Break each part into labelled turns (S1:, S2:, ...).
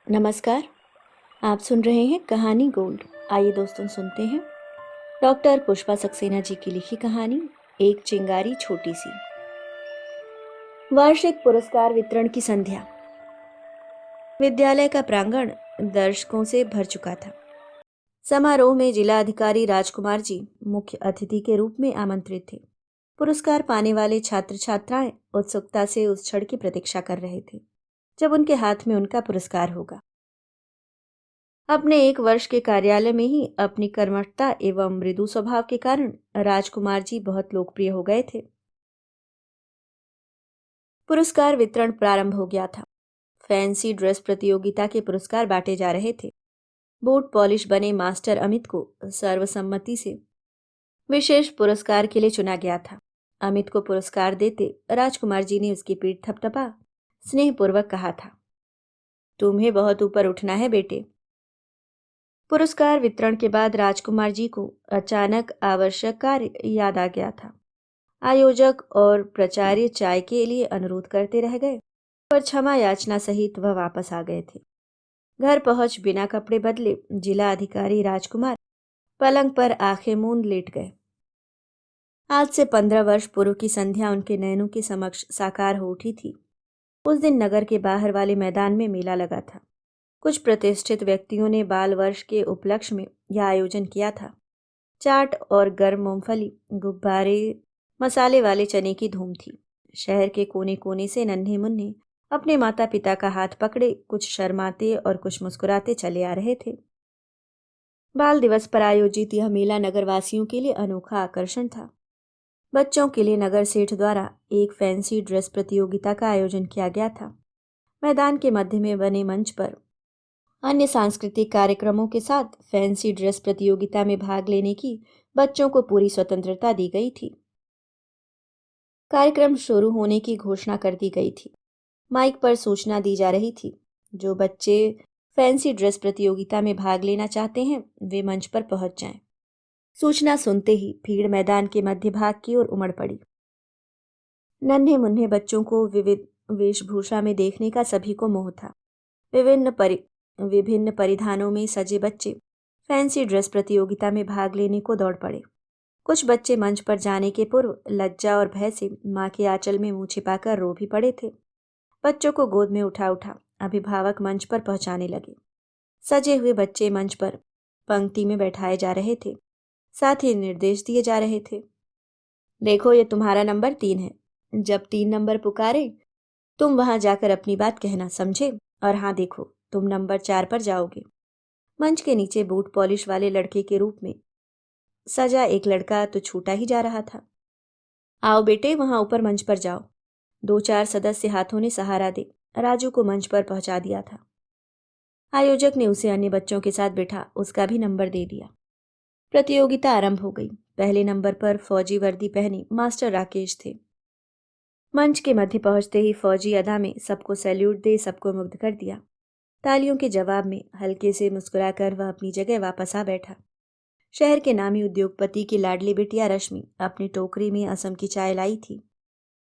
S1: नमस्कार। आप सुन रहे हैं कहानी गोल्ड। आइए दोस्तों सुनते हैं डॉक्टर पुष्पा सक्सेना जी की लिखी कहानी एक चिंगारी छोटी सी। वार्षिक पुरस्कार वितरण की संध्या। विद्यालय का प्रांगण दर्शकों से भर चुका था। समारोह में जिला अधिकारी राजकुमार जी मुख्य अतिथि के रूप में आमंत्रित थे। पुरस्कार पाने वाले छात्र छात्राएं उत्सुकता से उस क्षण की प्रतीक्षा कर रहे थे जब उनके हाथ में उनका पुरस्कार होगा। अपने एक वर्ष के कार्यालय में ही अपनी कर्मठता एवं मृदु स्वभाव के कारण राजकुमार जी बहुत लोकप्रिय हो गए थे। पुरस्कार वितरण प्रारंभ हो गया था। फैंसी ड्रेस प्रतियोगिता के पुरस्कार बांटे जा रहे थे। बूट पॉलिश बने मास्टर अमित को सर्वसम्मति से विशेष पुरस्कार के लिए चुना गया था। अमित को पुरस्कार देते राजकुमार जी ने उसकी पीठ थपथपा स्नेहपूर्वक कहा था, तुम्हें बहुत ऊपर उठना है बेटे। पुरस्कार वितरण के बाद राजकुमार जी को अचानक आवश्यक कार्य याद आ गया था। आयोजक और प्राचार्य चाय के लिए अनुरोध करते रह गए, पर क्षमा याचना सहित वह वापस आ गए थे। घर पहुंच बिना कपड़े बदले जिला अधिकारी राजकुमार पलंग पर आंखें मूंद लेट गए। आज से 15 वर्ष पूर्व की संध्या उनके नयनों के समक्ष साकार हो उठी थी। उस दिन नगर के बाहर वाले मैदान में मेला लगा था। कुछ प्रतिष्ठित व्यक्तियों ने बाल वर्ष के उपलक्ष्य में यह आयोजन किया था। चाट और गर्म मूंगफली, गुब्बारे, मसाले वाले चने की धूम थी। शहर के कोने कोने से नन्हे मुन्ने अपने माता पिता का हाथ पकड़े कुछ शर्माते और कुछ मुस्कुराते चले आ रहे थे। बाल दिवस पर आयोजित यह मेला नगरवासियों के लिए अनोखा आकर्षण था। बच्चों के लिए नगर सेठ द्वारा एक फैंसी ड्रेस प्रतियोगिता का आयोजन किया गया था। मैदान के मध्य में बने मंच पर अन्य सांस्कृतिक कार्यक्रमों के साथ फैंसी ड्रेस प्रतियोगिता में भाग लेने की बच्चों को पूरी स्वतंत्रता दी गई थी। कार्यक्रम शुरू होने की घोषणा कर दी गई थी। माइक पर सूचना दी जा रही थी, जो बच्चे फैंसी ड्रेस प्रतियोगिता में भाग लेना चाहते हैं वे मंच पर पहुंच जाएं। सूचना सुनते ही भीड़ मैदान के मध्य भाग की ओर उमड़ पड़ी। नन्हे मुन्ने बच्चों को विविध वेशभूषा में देखने का सभी को मोह था। विभिन्न परिधानों में सजे बच्चे फैंसी ड्रेस प्रतियोगिता में भाग लेने को दौड़ पड़े। कुछ बच्चे मंच पर जाने के पूर्व लज्जा और भय से मां के आंचल में मुंह छिपाकर रो भी पड़े थे। बच्चों को गोद में उठा उठा अभिभावक मंच पर पहुंचाने लगे। सजे हुए बच्चे मंच पर पंक्ति में बैठाए जा रहे थे। साथ ही निर्देश दिए जा रहे थे, देखो ये तुम्हारा नंबर 3 है। जब 3 नंबर पुकारे तुम वहां जाकर अपनी बात कहना, समझे? और हाँ देखो, तुम नंबर 4 पर जाओगे। मंच के नीचे बूट पॉलिश वाले लड़के के रूप में सजा एक लड़का तो छूटा ही जा रहा था। आओ बेटे, वहां ऊपर मंच पर जाओ। 2-4 सदस्य हाथों ने सहारा दे राजू को मंच पर पहुंचा दिया था। आयोजक ने उसे अन्य बच्चों के साथ बिठा उसका भी नंबर दे दिया। प्रतियोगिता आरंभ हो गई। पहले नंबर पर फौजी वर्दी पहने मास्टर राकेश थे। मंच के मध्य पहुंचते ही फौजी अदा में सबको सैल्यूट दे सबको मुग्ध कर दिया। तालियों के जवाब में हल्के से मुस्कुराकर वह अपनी जगह वापस आ बैठा। शहर के नामी उद्योगपति की लाडली बिटिया रश्मि अपनी टोकरी में असम की चाय लाई थी।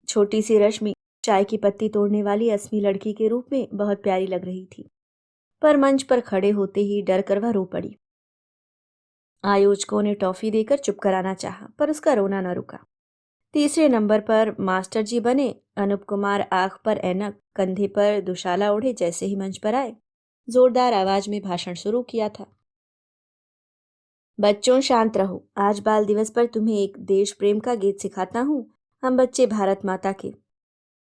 S1: छोटी सी रश्मि चाय की पत्ती तोड़ने वाली असमी लड़की के रूप में बहुत प्यारी लग रही थी, पर मंच पर खड़े होते ही डर कर वह रो पड़ी। आयोजकों ने टॉफी देकर चुप कराना चाहा, पर उसका रोना न रुका। तीसरे नंबर पर मास्टर जी बने अनूप कुमार आंख पर ऐनक, कंधे पर दुशाला ओढ़े जैसे ही मंच पर आए, जोरदार आवाज में भाषण शुरू किया था। बच्चों शांत रहो। आज बाल दिवस पर तुम्हें एक देश प्रेम का गीत सिखाता हूँ। हम बच्चे भारत माता के।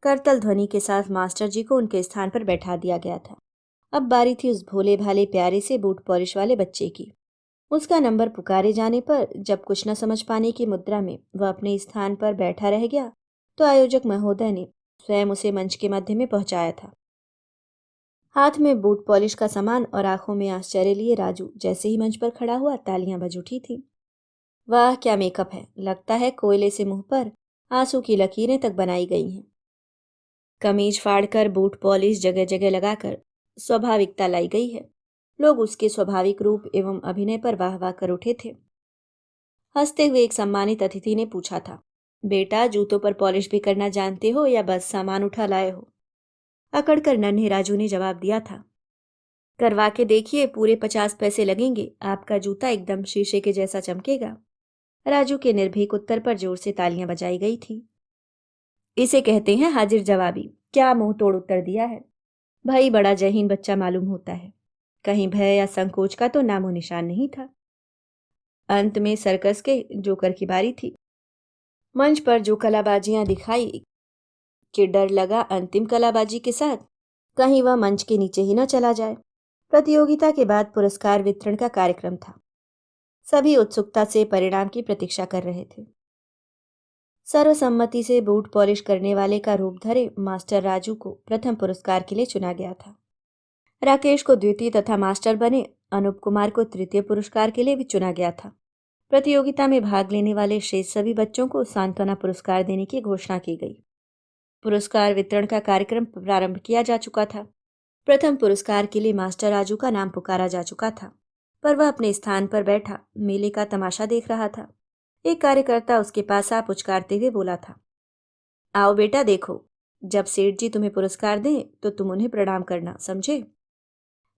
S1: करतल ध्वनि के साथ मास्टर जी को उनके स्थान पर बैठा दिया गया था। अब बारी थी उस भोले भाले प्यारे से बूट पॉलिश वाले बच्चे की। उसका नंबर पुकारे जाने पर जब कुछ न समझ पाने की मुद्रा में वह अपने स्थान पर बैठा रह गया, तो आयोजक महोदय ने स्वयं उसे मंच के मध्य में पहुंचाया था। हाथ में बूट पॉलिश का सामान और आंखों में आश्चर्य लिए राजू जैसे ही मंच पर खड़ा हुआ तालियां बज उठी थी। वाह क्या मेकअप है, लगता है कोयले से मुंह पर आंसू की लकीरें तक बनाई गई हैं। कमीज फाड़कर बूट पॉलिश जगह जगह लगाकर स्वाभाविकता लाई गई है। लोग उसके स्वाभाविक रूप एवं अभिनय पर वाह वाह कर उठे थे। हंसते हुए एक सम्मानित अतिथि ने पूछा था, बेटा जूतों पर पॉलिश भी करना जानते हो या बस सामान उठा लाए हो? अकड़कर नन्हे राजू ने जवाब दिया था, करवा के देखिए, पूरे 50 पैसे लगेंगे, आपका जूता एकदम शीशे के जैसा चमकेगा। राजू के निर्भीक उत्तर पर जोर से तालियां बजाई गई थी। इसे कहते हैं हाजिर जवाबी। क्या मुंह तोड़ उत्तर दिया है। भाई बड़ा जहीन बच्चा मालूम होता है। कहीं भय या संकोच का तो नामो निशान नहीं था। अंत में सर्कस के जोकर की बारी थी। मंच पर जो कलाबाजियां दिखाई कि डर लगा अंतिम कलाबाजी के साथ कहीं वह मंच के नीचे ही न चला जाए। प्रतियोगिता के बाद पुरस्कार वितरण का कार्यक्रम था। सभी उत्सुकता से परिणाम की प्रतीक्षा कर रहे थे। सर्वसम्मति से बूट पॉलिश करने वाले का रूप धरे मास्टर राजू को प्रथम पुरस्कार के लिए चुना गया था। राकेश को द्वितीय तथा मास्टर बने अनूप कुमार को तृतीय पुरस्कार के लिए भी चुना गया था। प्रतियोगिता में भाग लेने वाले शेष सभी बच्चों को सांत्वना पुरस्कार देने की घोषणा की गई। पुरस्कार वितरण का कार्यक्रम प्रारंभ किया जा चुका था। प्रथम पुरस्कार के लिए मास्टर राजू का नाम पुकारा जा चुका था, पर वह अपने स्थान पर बैठा मेले का तमाशा देख रहा था। एक कार्यकर्ता उसके पास आ पुचकारते हुए बोला था, आओ बेटा देखो, जब सेठ जी तुम्हें पुरस्कार दें तो तुम उन्हें प्रणाम करना, समझे।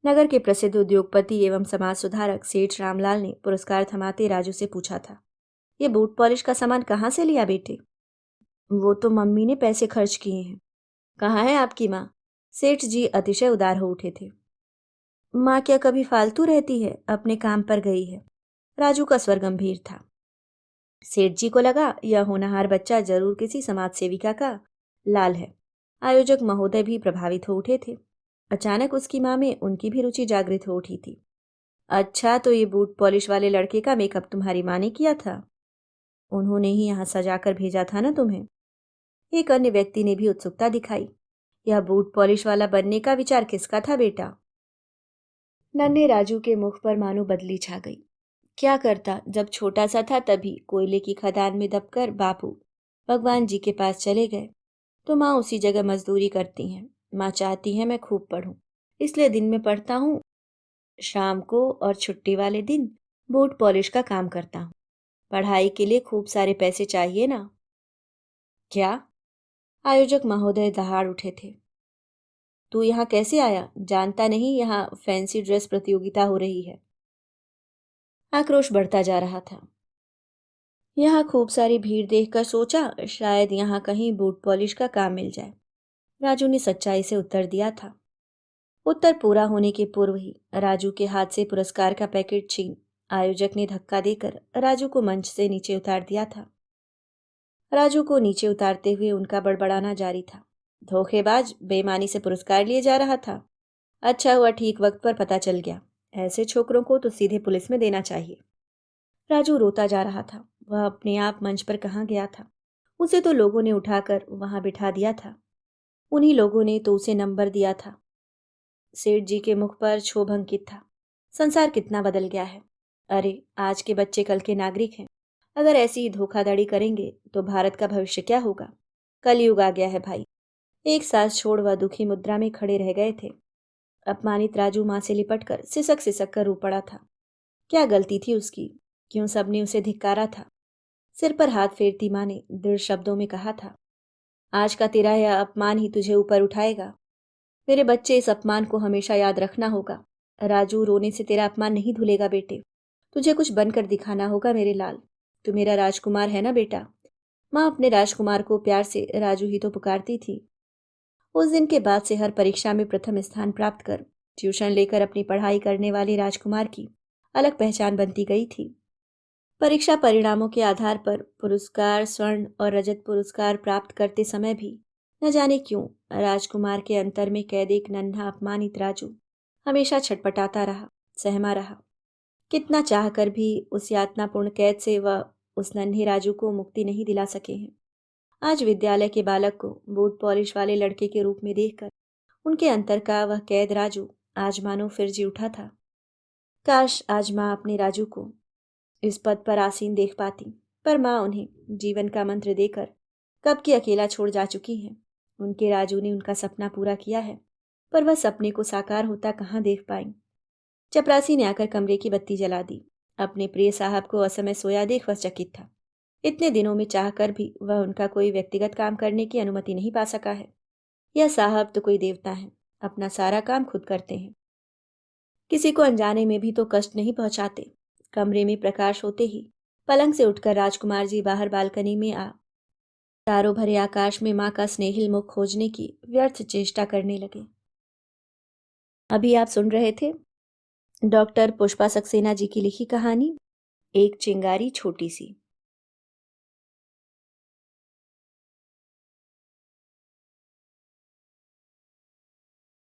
S1: नगर के प्रसिद्ध उद्योगपति एवं समाज सुधारक सेठ रामलाल ने पुरस्कार थमाते राजू से पूछा था, ये बूट पॉलिश का सामान कहाँ से लिया बेटे। वो तो मम्मी ने पैसे खर्च किए हैं। कहाँ है आपकी माँ। सेठ जी अतिशय उदार हो उठे थे। माँ क्या कभी फालतू रहती है, अपने काम पर गई है। राजू का स्वर गंभीर था। सेठ जी को लगा यह होनहार बच्चा जरूर किसी समाज सेविका का लाल है। आयोजक महोदय भी प्रभावित हो उठे थे। अचानक उसकी माँ में उनकी भी रुचि जागृत हो उठी थी। अच्छा, तो ये बूट पॉलिश वाले लड़के का मेकअप तुम्हारी माँ ने किया था। उन्होंने ही यहाँ सजा कर भेजा था ना तुम्हें। एक अन्य व्यक्ति ने भी उत्सुकता दिखाई। यह बूट पॉलिश वाला बनने का विचार किसका था बेटा। नन्हे राजू के मुख पर मानो बदली छा गई। क्या करता, जब छोटा सा था तभी कोयले की खदान में दबकर बापू भगवान जी के पास चले गए, तो माँ उसी जगह मजदूरी करती हैं। माँ चाहती है मैं खूब पढूं, इसलिए दिन में पढ़ता हूँ, शाम को और छुट्टी वाले दिन बूट पॉलिश का काम करता हूँ। पढ़ाई के लिए खूब सारे पैसे चाहिए ना। क्या। आयोजक महोदय दहाड़ उठे थे। तू यहाँ कैसे आया, जानता नहीं यहाँ फैंसी ड्रेस प्रतियोगिता हो रही है। आक्रोश बढ़ता जा रहा था। यहाँ खूब सारी भीड़ देखकर सोचा शायद यहाँ कहीं बूट पॉलिश का काम मिल जाए। राजू ने सच्चाई से उत्तर दिया था। उत्तर पूरा होने के पूर्व ही राजू के हाथ से पुरस्कार का पैकेट छीन आयोजक ने धक्का देकर राजू को मंच से नीचे उतार दिया था। राजू को नीचे उतारते हुए उनका बड़बड़ाना जारी था। धोखेबाज, बेईमानी से पुरस्कार लिए जा रहा था। अच्छा हुआ ठीक वक्त पर पता चल गया। ऐसे छोकरों को तो सीधे पुलिस में देना चाहिए। राजू रोता जा रहा था। वह अपने आप मंच पर कहाँ गया था। उसे तो लोगों ने उठाकर वहां बिठा दिया था। उन्हीं लोगों ने तो उसे नंबर दिया था। सेठ जी के मुख पर क्षोभ अंकित था। संसार कितना बदल गया है। अरे, आज के बच्चे कल के नागरिक हैं। अगर ऐसी धोखाधड़ी करेंगे तो भारत का भविष्य क्या होगा। कलयुग आ गया है भाई। एक सांस छोड़ वह दुखी मुद्रा में खड़े रह गए थे। अपमानित राजू मां से लिपटकर सिसक सिसक कर रो पड़ा था। क्या गलती थी उसकी, क्यों सबने उसे धिक्कारा था। सिर पर हाथ फेरती मां ने दृढ़ शब्दों में कहा था, आज का तेरा यह अपमान ही तुझे ऊपर उठाएगा। मेरे बच्चे, इस अपमान को हमेशा याद रखना होगा। राजू, रोने से तेरा अपमान नहीं धुलेगा बेटे। तुझे कुछ बनकर दिखाना होगा मेरे लाल। तू मेरा राजकुमार है ना बेटा। माँ अपने राजकुमार को प्यार से राजू ही तो पुकारती थी। उस दिन के बाद से हर परीक्षा में प्रथम स्थान प्राप्त कर ट्यूशन लेकर अपनी पढ़ाई करने वाले राजकुमार की अलग पहचान बनती गई थी। परीक्षा परिणामों के आधार पर पुरस्कार, स्वर्ण और रजत पुरस्कार प्राप्त करते समय भी न जाने क्यों राजकुमार के अंतर में कैद एक नन्हा अपमानित राजू हमेशा छटपटाता रहा, सहमा रहा। कितना चाह कर भी उस यातनापूर्ण कैद से वह उस नन्हे राजू को मुक्ति नहीं दिला सके हैं। आज विद्यालय के बालक को बूट पॉलिश वाले लड़के के रूप में देखकर उनके अंतर का वह कैद राजू आज मानो फिर जी उठा था। काश आज माँ अपने राजू को इस पद पर आसीन देख पाती, पर माँ उन्हें जीवन का मंत्र देकर कब की अकेला छोड़ जा चुकी है। उनके राजू ने उनका सपना पूरा किया है, पर वह सपने को साकार होता कहाँ देख पाई। चपरासी ने आकर कमरे की बत्ती जला दी। अपने प्रिय साहब को असमय सोया देख वह चकित था। इतने दिनों में चाहकर भी वह उनका कोई व्यक्तिगत काम करने की अनुमति नहीं पा सका है। यह साहब तो कोई देवता है, अपना सारा काम खुद करते हैं। किसी को अनजाने में भी तो कष्ट नहीं पहुंचाते। कमरे में प्रकाश होते ही पलंग से उठकर राजकुमार जी बाहर बालकनी में आ तारों भरे आकाश में माँ का स्नेहिल मुख खोजने की व्यर्थ चेष्टा करने लगे। अभी आप सुन रहे थे डॉक्टर पुष्पा सक्सेना जी की लिखी कहानी एक चिंगारी छोटी सी।